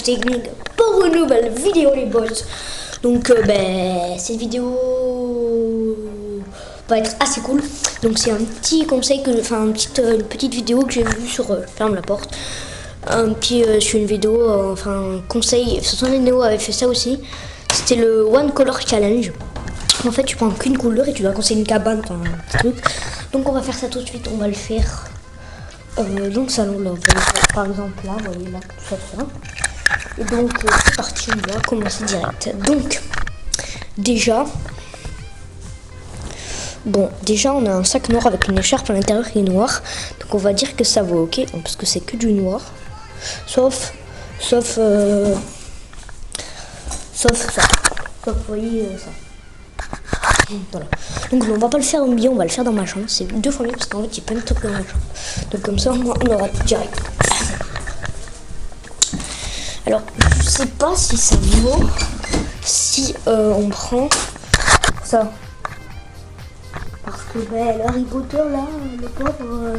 Technique pour une nouvelle vidéo les boys. Donc cette vidéo va être assez cool. Donc c'est un petit conseil que, enfin une petite vidéo que j'ai vue sur ferme la porte. Un petit sur une vidéo, enfin conseil. Son Neo avait fait ça aussi. C'était le One Color Challenge. En fait tu prends qu'une couleur et tu dois conseiller une cabane, enfin un petit truc. Donc on va faire ça tout de suite. On va le faire dans le salon là. Par exemple là, vous voyez là tout ça. Et donc c'est parti, on va commencer direct. Donc déjà on a un sac noir avec une écharpe à l'intérieur qui est noire. Donc on va dire que ça vaut ok, parce que c'est que du noir. Sauf ça. Vous voyez ça. Voilà. Donc on va pas le faire au milieu, on va le faire dans ma chambre. C'est 2 fois mieux parce qu'en fait il y a plein de trucs dans ma chambre. Donc comme ça on aura tout direct. Alors je sais pas si ça vaut si on prend ça. Parce que le Harry Potter là, le pauvre,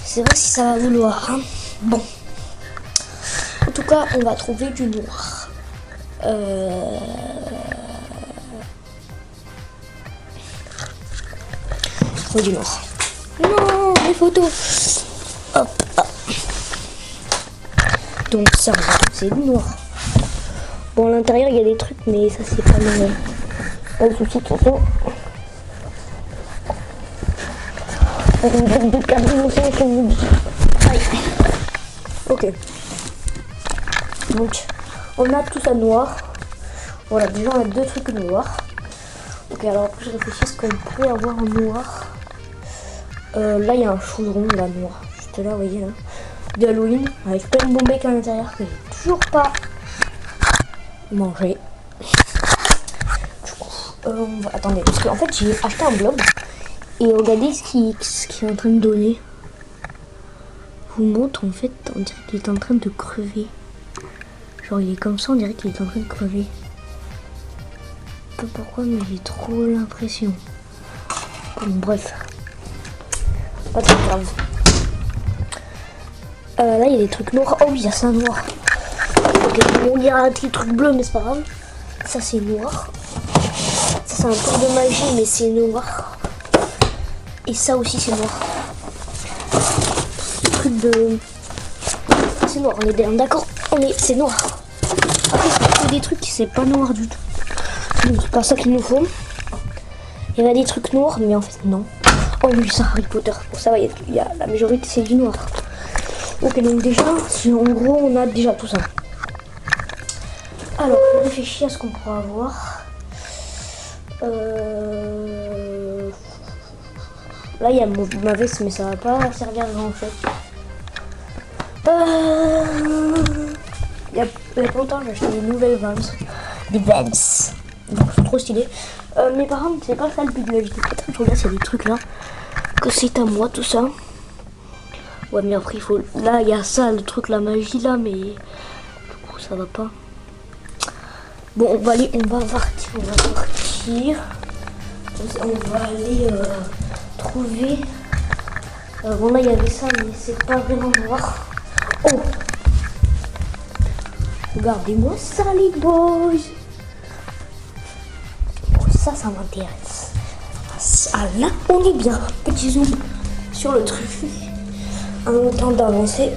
c'est vrai si ça va vouloir. Hein. Bon. En tout cas on va trouver du noir. Faut du noir. Non, les photos. Hop. Donc ça, c'est du noir. Bon, à l'intérieur, il y a des trucs, mais ça, c'est pas le souci de toute façon. Ok. Donc, on a tout ça noir. Voilà, déjà, on a 2 trucs noirs. Ok, alors après, je réfléchis à ce qu'on pourrait avoir en noir. Là, il y a un chaudron, là, noir. Juste là, vous voyez, là. D'Halloween avec plein de bonbons à l'intérieur que j'ai toujours pas mangé. Du coup, attendez, parce qu'en fait j'ai acheté un blob et regardez ce qu'il est en train de donner. Je vous montre, en fait, on dirait qu'il est en train de crever. Genre il est comme ça, on dirait qu'il est en train de crever. Je sais pas pourquoi, mais j'ai trop l'impression. Bon, bref, pas très grave. Là il y a des trucs noirs. Oh oui, il y a ça noir. Okay, bon, il y a un petit truc bleu, mais c'est pas grave. Ça c'est noir. Ça c'est un tour de magie, mais c'est noir. Et ça aussi c'est noir. Ce truc de. C'est noir, on est bien d'accord. C'est noir. Après c'est des trucs qui c'est pas noir du tout. Donc c'est pas ça qu'il nous faut. Il y a des trucs noirs, mais en fait non. Oh oui, ça Harry Potter. Pour ça, il y a la majorité c'est du noir. Ok, donc déjà, en gros, on a déjà tout ça. Alors, je réfléchis à ce qu'on pourra avoir. Là, il y a ma veste, mais ça va pas servir à grand fait. Il y a pas longtemps, j'ai acheté des nouvelles Vans. Des Vans. Donc, c'est trop stylé. Mais par contre, c'est pas ça le but de la vidéo. Je regarde, il y a des trucs là. Que c'est à moi, tout ça. Ouais, mais après il faut. Là il y a ça, le truc, la magie là, mais du coup ça va pas. Bon, on va aller, on va partir. On va aller trouver. Bon, là il y avait ça, mais c'est pas vraiment noir. Oh! Regardez-moi ça, les boys! Bon, ça m'intéresse. Ah là, on est bien. Petit zoom sur le truc. En temps d'avancer.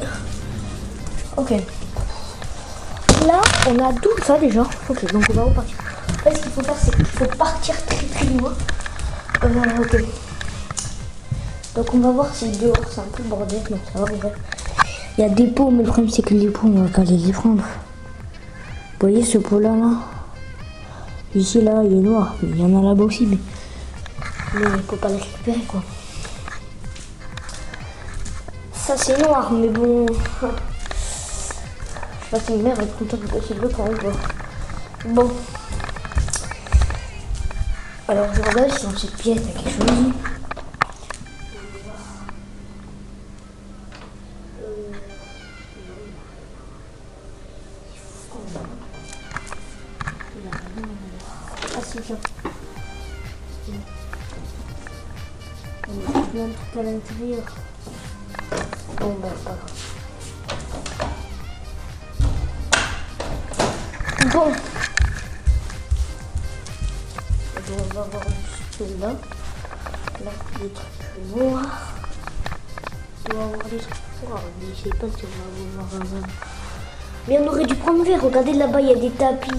Ok. Là, on a tout ça déjà. Ok, donc on va repartir. Là, ce qu'il faut faire, c'est qu'il faut partir très loin. Ok. Donc on va voir si dehors c'est un peu le bordel. Non, ça va, en vrai. Il y a des pots, mais le problème c'est que les pots, on va pas les prendre. Vous voyez ce pot là, ici là, il est noir. Mais il y en a là-bas aussi, mais il faut pas les récupérer quoi. Ça c'est noir, mais bon. Je sais pas si une mère va être contente de passer le quand même quoi. Bon. Alors je regarde si dans cette pièce il y a quelque chose. Ah c'est ça. On a plein de trucs à l'intérieur. Bon bah pas grave. Bon. On va voir juste là. Là, des trucs noirs. On va avoir des trucs noirs. Mais je sais pas si on va avoir un... Mais on aurait dû prendre vert. Regardez là-bas, il y a des tapis.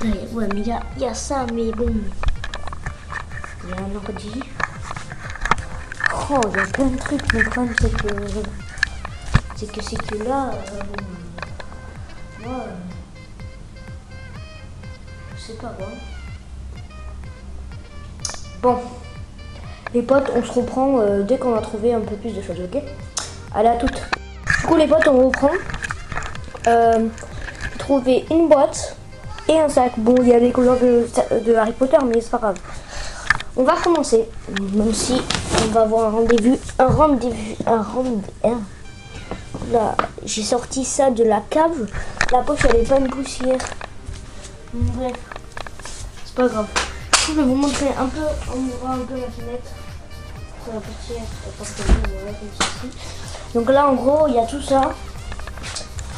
Vas-y. Ouais, mais il y a ça, mais bon. Il y a un ordi. Oh, il y a plein de trucs. Mais le problème, c'est que là, moi, je sais pas quoi. Bon, les potes, on se reprend dès qu'on a trouvé un peu plus de choses, ok? Allez, à toutes. Du coup, les potes, on reprend. Trouver une boîte et un sac. Bon, il y a des couleurs de Harry Potter, mais c'est pas grave. On va commencer, même si on va avoir un rendez-vous. Là, j'ai sorti ça de la cave. La poche, elle est pleine de poussière. Bref, c'est pas grave. Je vais vous montrer un peu. On ouvre un peu la fenêtre. Ça va partir. Voilà, comme ceci. Donc là, en gros, il y a tout ça.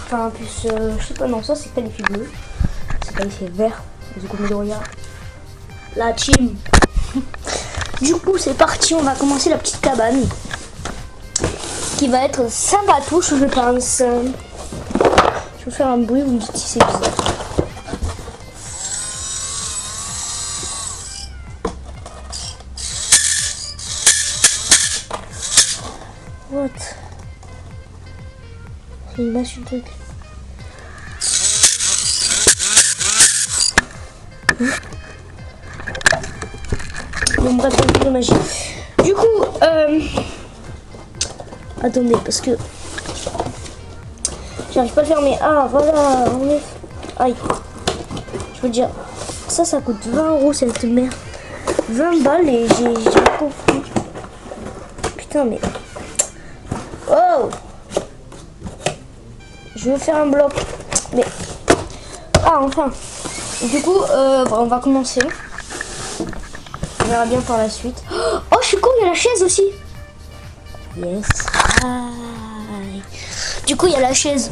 Enfin, en plus, je sais pas, non, ça c'est qualifié bleu. C'est qualifié vert. Du coup, regarde. La team. Du coup, c'est parti. On va commencer la petite cabane. Qui va être sympatouche, je pense. Je vais faire un bruit, vous me dites si c'est bizarre. What? C'est une masse, une truc. Bon, bref, un peu de magie. Du coup, attendez, parce que j'arrive pas à le faire, mais ah, voilà, on est... Aïe. Je veux dire, ça coûte 20 € cette merde. 20 balles et j'ai compris. Putain, mais... Oh! Je veux faire un bloc. Mais... Ah, enfin. Du coup, on va commencer. On verra bien par la suite. Oh, je suis con, il y a la chaise aussi. Yes. Aïe. Du coup, il y a la chaise.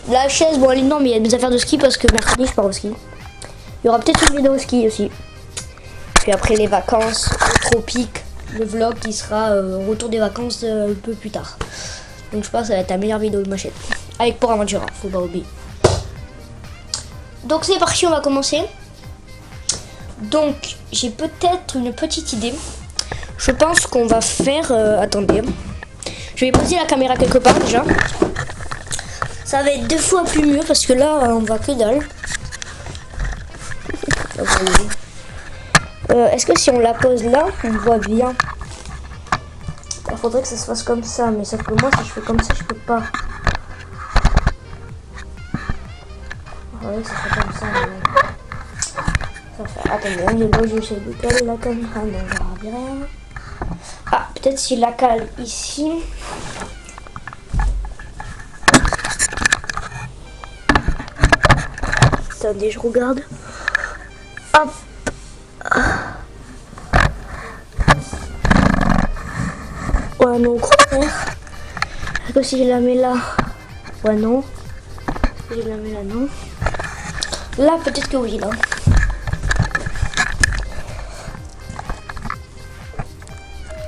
La chaise, bon, elle est énorme, mais il y a des affaires de ski parce que mercredi, je pars au ski. Il y aura peut-être une vidéo au ski aussi. Puis après les vacances tropiques, le vlog qui sera retour des vacances un peu plus tard. Donc je pense que ça va être la meilleure vidéo de ma chaîne. Avec Port Aventura, faut pas oublier. Donc c'est parti, on va commencer. Donc j'ai peut-être une petite idée. Je pense qu'on va faire... attendez. Je vais poser la caméra quelque part déjà. Ça va être 2 fois plus mieux parce que là on voit que dalle. Est-ce que si on la pose là, on voit bien? Il faudrait que ça se fasse comme ça, mais sauf que moi si je fais comme ça, je peux pas. Ouais, ça fait comme ça. Mais... ça fait... Attendez, on est beau, j'essaie de caler la caméra, non, on verra bien. Ah, peut-être si la cale ici. Attendez, je regarde. Hop. Ouais, non, au contraire. Est-ce que si je la mets là? Ouais, non. Si je la mets là, non. Là, peut-être que oui, là.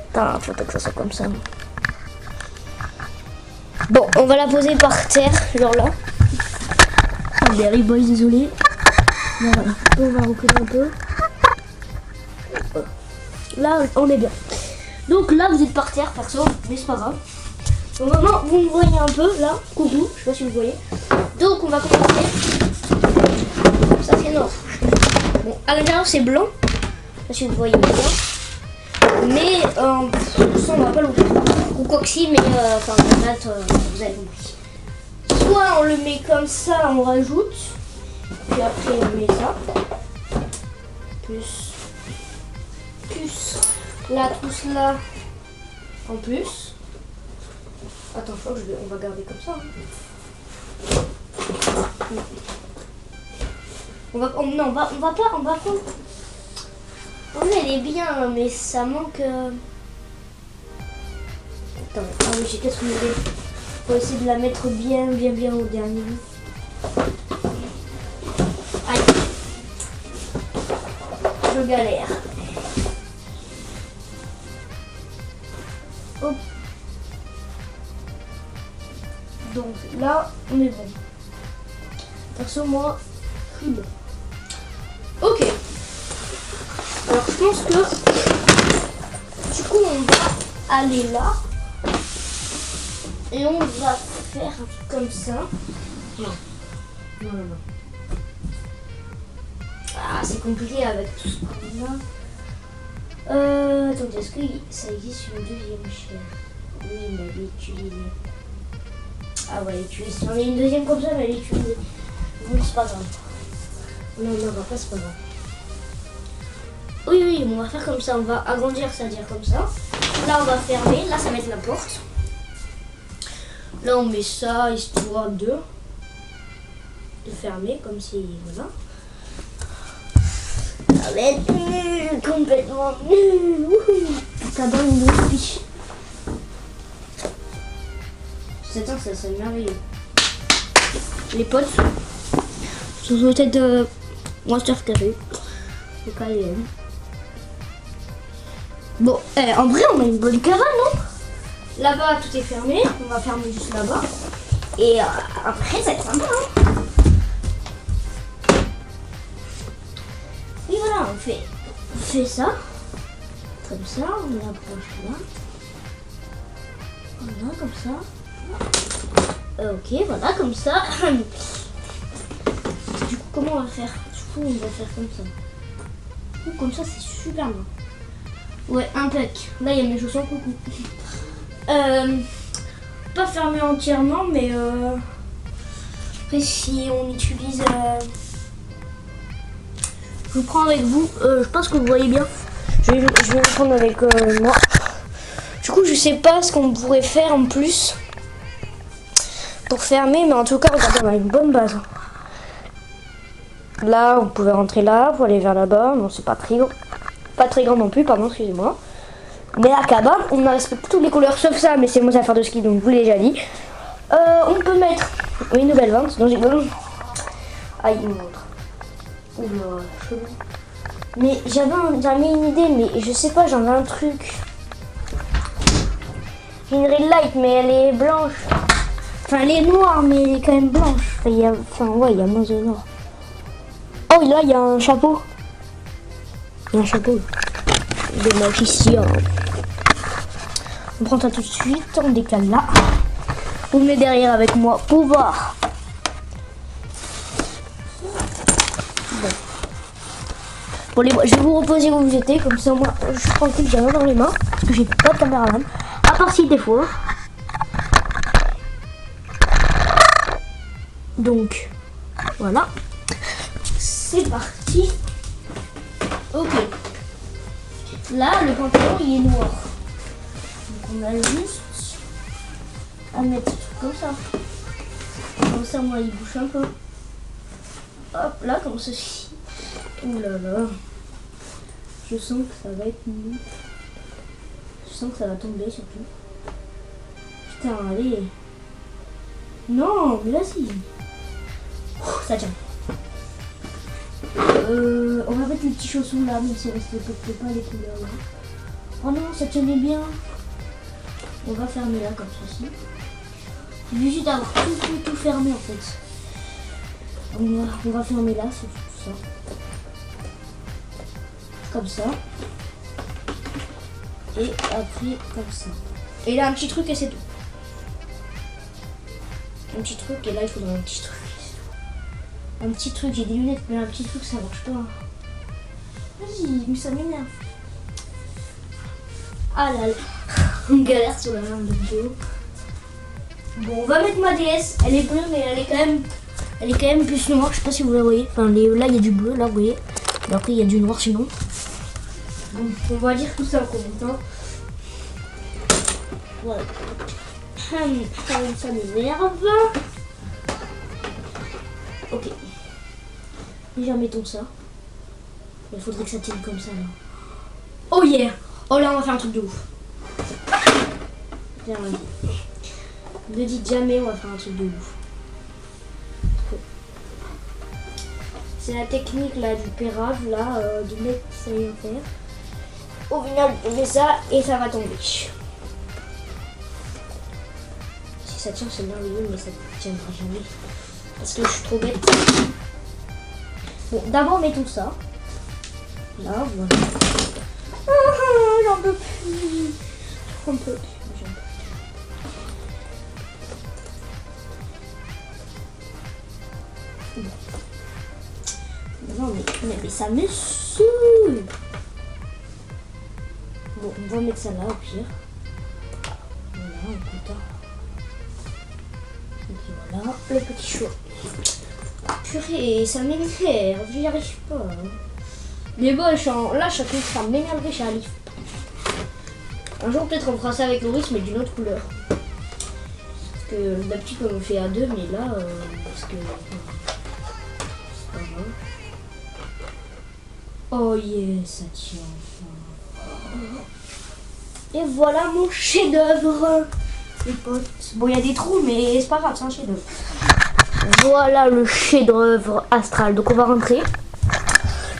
Putain, faut que ça soit comme ça. Bon, on va la poser par terre, genre là. Berry Boys, désolé. Voilà, on va reculer un peu. Là, on est bien. Donc là, vous êtes par terre, perso, mais c'est pas grave. Donc maintenant, vous me voyez un peu, là. Coucou, je sais pas si vous voyez. Donc, on va commencer. Ça, c'est noir. Bon, à l'intérieur, c'est blanc. Je sais pas si vous voyez bien. Mais, ça, on va pas l'ouvrir. Ou quoi que si, mais, enfin, vous avez compris. Soit on le met comme ça, on rajoute. Puis après, on met ça. Plus. Là, tout cela en plus. Attends, je crois que on va garder comme ça. On va pas. On elle est bien, mais ça manque. Attends, ah oui, j'ai peut-être une idée. Faut essayer de la mettre bien au dernier. Aïe. Je galère. Hop. Donc là, on est bon. Perso, moi, je suis bon. Ok. Alors, je pense que du coup, on va aller là. Et on va faire un truc comme ça. Non. Non. Ah, c'est compliqué avec tout ce qu'on a. Attendez, est-ce que ça existe une deuxième chaîne? Oui, mais elle est utilisée. Ah ouais, elle est utilisée. Si on a une deuxième comme ça, mais elle est utilisée. Bon, c'est pas grave. Non, pas, c'est pas grave. Oui, on va faire comme ça. On va agrandir, c'est-à-dire comme ça. Là, on va fermer. Là, ça va être la porte. Là, on met ça, histoire de fermer, comme si, voilà. Ça va être nul, complètement nul. Ça donne une vie. C'est merveilleux. Les potes sont sur tête de Monster Café. Au KLM. Bon, en vrai, on a une bonne cabane, non? Là-bas, tout est fermé. On va fermer juste là-bas. Et après, ça va être sympa, hein. Et voilà, on fait ça. Comme ça, on l'approche là. Voilà, comme ça. Ok, voilà, comme ça. Du coup, comment on va faire? Du coup, on va faire comme ça. Du coup, comme ça, c'est super bien. Ouais, impec. Là, il y a mes chaussons, coucou. Pas fermé entièrement, mais après, si on utilise... je vous prends avec vous. Je pense que vous voyez bien. Je vais le prendre avec moi. Du coup, je sais pas ce qu'on pourrait faire en plus pour fermer, mais en tout cas, regardez, on a une bonne base. Là, vous pouvez rentrer là, vous aller vers là-bas. Non, c'est pas très grand non plus, pardon, excusez-moi. Mais la cabane, on a respecté toutes les couleurs sauf ça, mais c'est mon affaire de ski, donc je vous l'ai déjà dit. On peut mettre une nouvelle vente, donc j'ai bon. Ah, il montre. Oula, chelou. Mais j'avais une idée, mais je sais pas, j'en ai un truc. J'ai une red light, mais elle est blanche. Enfin, elle est noire, mais elle est quand même blanche. Enfin, il y a moins de noir. Oh, là, il y a un chapeau. Il y a un chapeau de magicien. On prend ça tout de suite, on décale là. Vous le mettez derrière avec moi pour voir. Bon, je vais vous reposer où vous étiez, comme ça moi je suis tranquille, j'ai rien dans les mains, parce que j'ai pas de caméraman. À part si des fois. Donc, voilà. C'est parti. Ok. Là, le pantalon, il est noir. Donc, on a juste à mettre comme ça. Comme ça, moi, il bouge un peu. Hop, là, comme ceci. Ouh là là. Je sens que ça va être nul. Je sens que ça va tomber, surtout. Putain, allez. Non, mais là, si. Ça tient. On va mettre les petits chaussons là, même si on ne respecte pas les couleurs là. Oh non, ça tenait bien. On va fermer là comme ceci. Il suffit juste d'avoir tout fermé en fait. On va fermer là, c'est tout ça. Comme ça. Et après comme ça. Et là un petit truc et c'est tout. Un petit truc et là il faudra un petit truc. Un petit truc, j'ai des lunettes, mais un petit truc ça marche pas. Vas-y, mais ça m'énerve. Ah là là, on galère sur la main de vidéo. Bon, on va mettre ma DS, elle est bleue, mais elle est quand même plus noire, je sais pas si vous la voyez. Enfin, là il y a du bleu, là vous voyez. Et après il y a du noir sinon. Donc on va dire tout ça en commentant. Voilà. Ça m'énerve. Ok. Déjà mettons ça. Il faudrait que ça tienne comme ça là. Oh yeah. Oh là on va faire un truc de ouf. Bien, Ne dites jamais on va faire un truc de ouf. C'est la technique là du pérave là, du mec qui sait rien faire. Au final, je fais ça et ça va tomber. Si ça tient, c'est merveilleux, mais ça ne tiendra jamais. Parce que je suis trop bête. Bon, d'abord, mettons ça. Là, voilà. Ah, j'en peux plus. J'en peux plus. Non, mais ça me saoule. Bon, on va mettre ça là au pire. Voilà, écoute. Et puis voilà, le petit choix. Purée, ça m'énerve, j'y arrive pas. Mais bon, là, chacun ça m'énerverait, j'arrive pas. Un jour, peut-être on fera ça avec Loris, mais d'une autre couleur. Parce que d'habitude, on le fait à deux, mais là, parce que. C'est pas grave. Oh yeah, ça tient. Et voilà mon chef-d'œuvre, les potes. Bon, il y a des trous, mais c'est pas grave, c'est un chef-d'œuvre. Voilà le chef-d'œuvre astral. Donc, on va rentrer.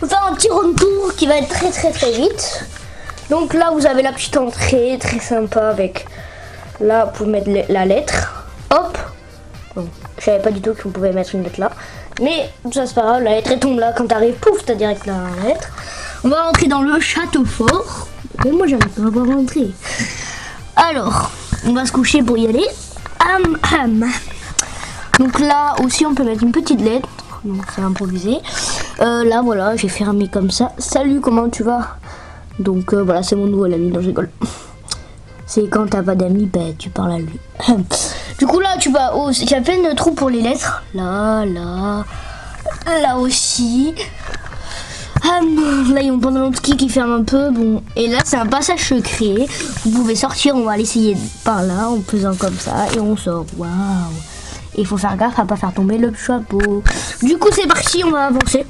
On va faire un petit retour qui va être très très très vite. Donc là, vous avez la petite entrée très sympa avec. Là, vous pouvez mettre la lettre. Hop. Bon, je savais pas du tout qu'on pouvait mettre une lettre là. Mais ça c'est pas grave, la lettre elle tombe là, quand t'arrives, pouf, t'as direct la lettre. On va rentrer dans le château fort. Mais moi j'arrive pas à voir rentrer. Alors, on va se coucher pour y aller. Donc là aussi on peut mettre une petite lettre. Donc c'est improvisé. Là voilà, j'ai fermé comme ça. Salut, comment tu vas? Donc voilà, c'est mon nouvel ami, non je rigole. C'est quand t'as pas d'amis, ben tu parles à lui. Du coup là tu vas, oh, il y a plein de trous pour les lettres. Là aussi. Là il y a mon pantalon de ski qui ferme un peu. Bon, et là c'est un passage secret. Vous pouvez sortir, on va l'essayer par là en faisant comme ça et on sort. Waouh. Et il faut faire gaffe à pas faire tomber le chapeau. Du coup c'est parti, on va avancer.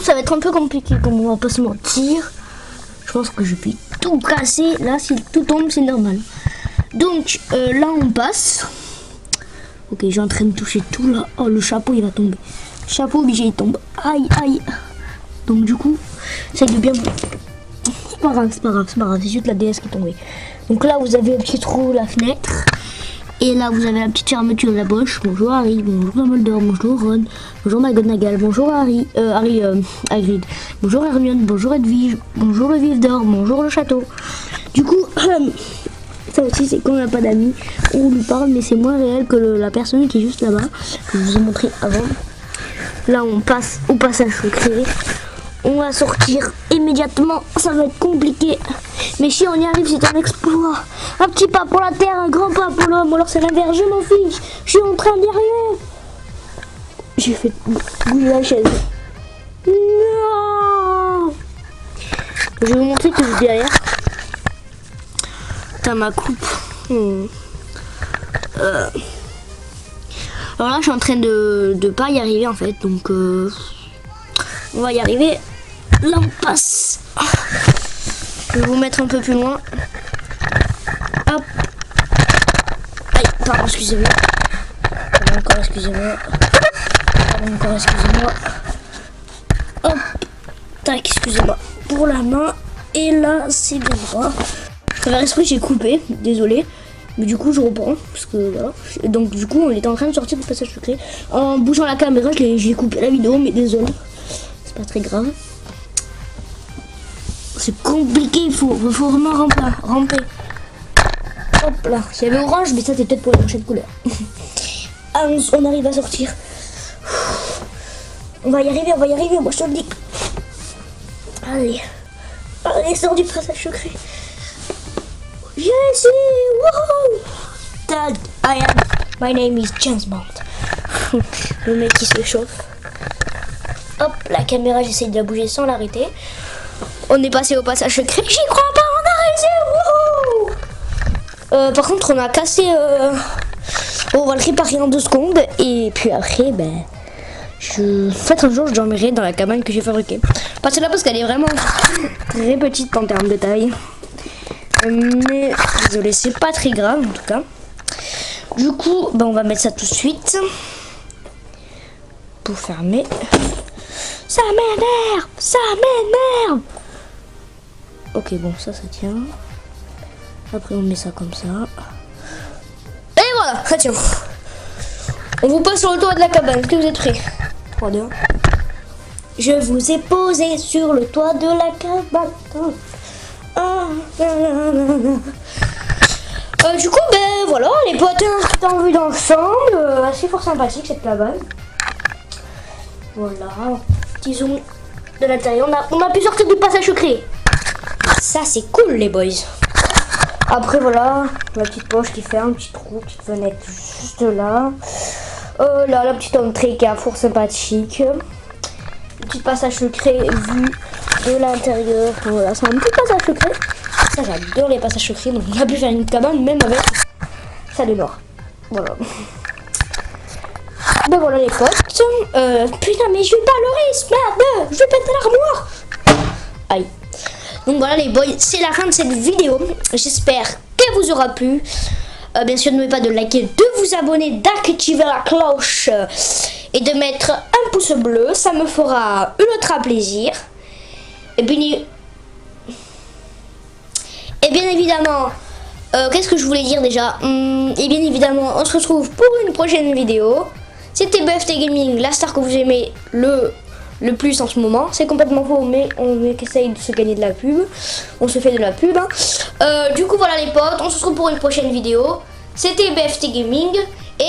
Ça va être un peu compliqué, comme on va pas se mentir. Je pense que je vais tout casser. Là, si tout tombe, c'est normal. Donc, là, on passe. Ok, j'ai en train de toucher tout là. Oh, le chapeau, il va tomber. Chapeau obligé, il tombe. Aïe, aïe. Donc, du coup, c'est de bien. C'est pas grave, c'est pas grave, c'est pas grave. C'est juste la DS qui est tombée. Donc là, vous avez un petit trou, la fenêtre. Et là, vous avez la petite fermeture de la poche. Bonjour Harry, bonjour Dumbledore, bonjour Ron, bonjour McGonagall, bonjour Hagrid, bonjour Hermione, bonjour Edwige, bonjour le vif d'or, bonjour le château. Du coup, ça aussi, c'est quand on n'a pas d'amis, on lui parle, mais c'est moins réel que la personne qui est juste là-bas, que je vous ai montré avant. Là, on passe au passage secret. On va sortir immédiatement, ça va être compliqué. Mais si on y arrive, c'est un exploit. Un petit pas pour la terre, un grand pas pour l'homme. Alors c'est l'inverse, je m'en fiche. Je suis en train d'y arriver. J'ai fait bouger la chaise. Non. Je vais vous montrer que je suis derrière. T'as ma coupe. Alors là, je suis en train de pas y arriver en fait. Donc on va y arriver. Là on passe. Je vais vous mettre un peu plus loin. Hop. Aïe, pardon, excusez-moi. Pardon, encore, excusez-moi. Pardon, encore, excusez-moi. Hop. Tac, excusez-moi. Pour la main. Et là, c'est bien droit. Par esprit, j'ai coupé. Désolé. Mais du coup, je reprends. Parce que voilà. Donc, du coup, on était en train de sortir du passage secret. En bougeant la caméra, j'ai coupé la vidéo. Mais désolé. C'est pas très grave. C'est compliqué, il faut vraiment ramper. Hop là, il y avait orange, mais ça c'est peut-être pour les prochaines couleurs. Ah, on arrive à sortir. On va y arriver, moi je te le dis. Allez, sors du passage secret. Yes, wouhou. Dad, my name is James Bond. Le mec qui se chauffe. Hop, la caméra, j'essaye de la bouger sans l'arrêter. On est passé au passage secret. J'y crois pas, on a réussi. Wouhou. Par contre, on a cassé. On va le réparer en 2 secondes. Et puis après, ben. En fait, un jour, je dormirai dans la cabane que j'ai fabriquée. Pas celle-là parce qu'elle est vraiment très petite en termes de taille. Mais désolé, c'est pas très grave en tout cas. Du coup, ben, on va mettre ça tout de suite. Pour fermer. Ça m'énerve! Ça m'énerve! Ok, bon, ça tient. Après, on met ça comme ça. Et voilà, ça tient. On vous passe sur le toit de la cabane. Est-ce que vous êtes prêts? 3, 2, 1. Je vous ai posé sur le toit de la cabane. Du coup, ben voilà, les potes qui ont vu d'ensemble. Assez fort sympathique cette cabane. Voilà, petit zoom de l'intérieur. On a pu sortir du passage secret. Ça, c'est cool, les boys. Après, voilà, la petite poche qui ferme, petit trou, petite fenêtre juste là. Là, la petite entrée qui est à fort sympathique. Le petit passage secret vu de l'intérieur. Voilà, c'est un petit passage secret. Ça, j'adore les passages secrets. Donc, on a pu faire une cabane même avec ça de noir. Voilà. Ben voilà les potes. Putain, mais je vais pas le risque, merde, je vais péter l'armoire. Aïe. Donc voilà les boys, c'est la fin de cette vidéo. J'espère qu'elle vous aura plu. Bien sûr, n'oubliez pas de liker, de vous abonner, d'activer la cloche et de mettre un pouce bleu. Ça me fera ultra plaisir. Et puis, et bien évidemment, qu'est-ce que je voulais dire déjà? Et bien évidemment, on se retrouve pour une prochaine vidéo. C'était BFT Gaming, la star que vous aimez le plus en ce moment. C'est complètement faux, mais on essaye de se gagner de la pub. On se fait de la pub. Du coup, voilà les potes, on se retrouve pour une prochaine vidéo. C'était BFT Gaming et